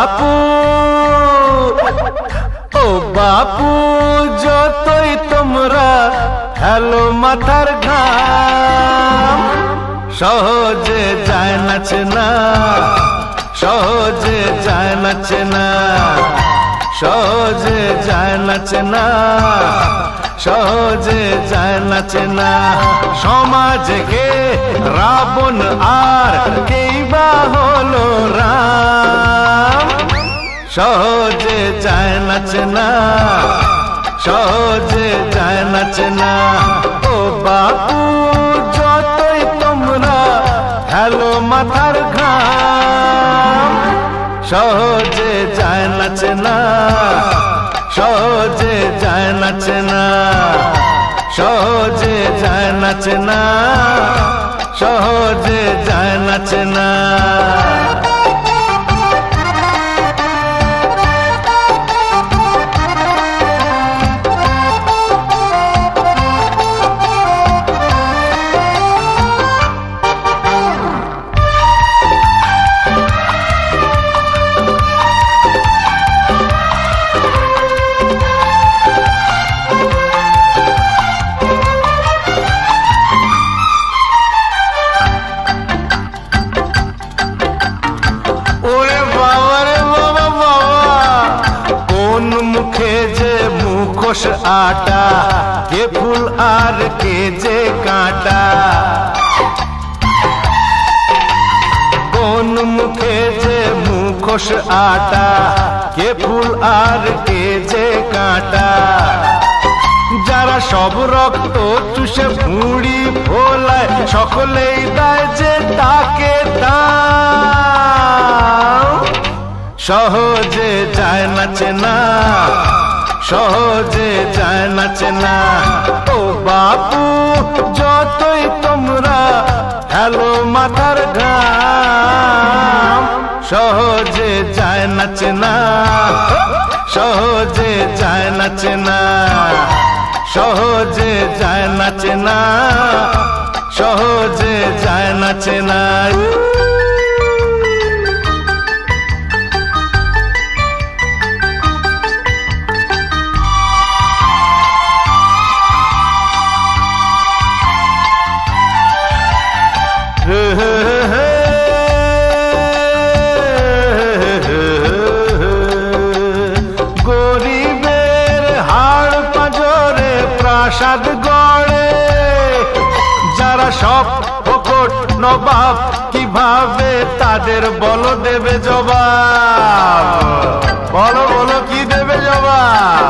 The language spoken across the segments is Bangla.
বাপু ও বাপু যতই তোমরা হেলো মাথার ঘাম সহজে যায় নাচে না সহজে যায় নাচে না সহজে যায় নাচে না সহজে যায় নাচে না সমাজকে রাবণ আর কেই বা হলো রাম সহজে যায় নাচে না সহজে যায় নাচে না ও বাপু যতই তোমরা হেলো মাথার ঘাম সহজে যায় নাচে না সহজে যায় নাচে না সহজে যায় নাচে না সহজে যায় নাচে না आटा के फूल आर के जे काटा कोन मुखे जे मुखोश आटा के फूल आर के जे काटा যারা সব রক্ত চুষে ভুঁড়ি ফোলায় সকলেই দেয় যে তাকে দাও সহজে যায় নাচে না সহজে যায় নাচে না ও বাপু যতই তোমরা হেলো মাথার ঘাম সহজে যায় নাচে না সহজে যায় নাচে না সহজে যায় নাচে না সহজে যায় নাচে না গরিবের হাড় পাঁজরে প্রাসাদ গড়ে যারা সব ফোকট নবাব কিভাবে তাদের বলো দেবে জবাব বলো বলো কি দেবে জবাব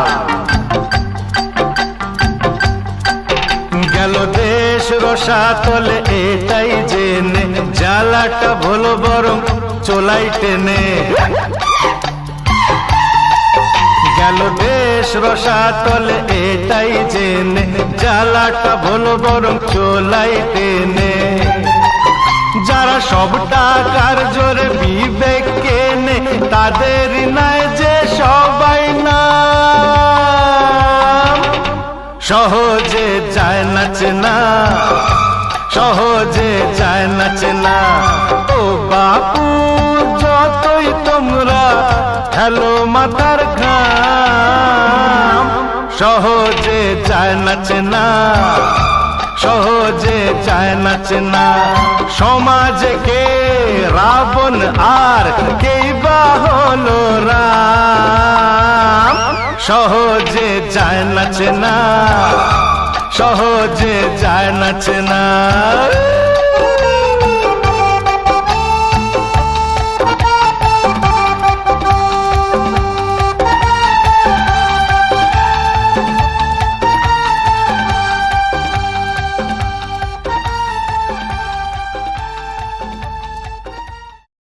গেল দেশ রসাতলে এটাই জেনে জ্বালাটা ভোলো বরং চোলাই টেনে গেল দেশ রসাতলে এটাই জেনে জ্বালাটা ভোলো বরং চোলাই টেনে যারা সব টাকার জোরে বিবেক কেনে তাদের নাই যে সবাই না সহজে যায় নাচে না সহজে যায় নাচে না ও বাপু যতই তোমরা হেলো মাথার ঘাম সহজে যায় নাচে না সহজে যায় নাচে না সমাজকে রাবণ আর কেই বা হলো রাম সহজে যায় নাচে না সহজে যায় নাচে না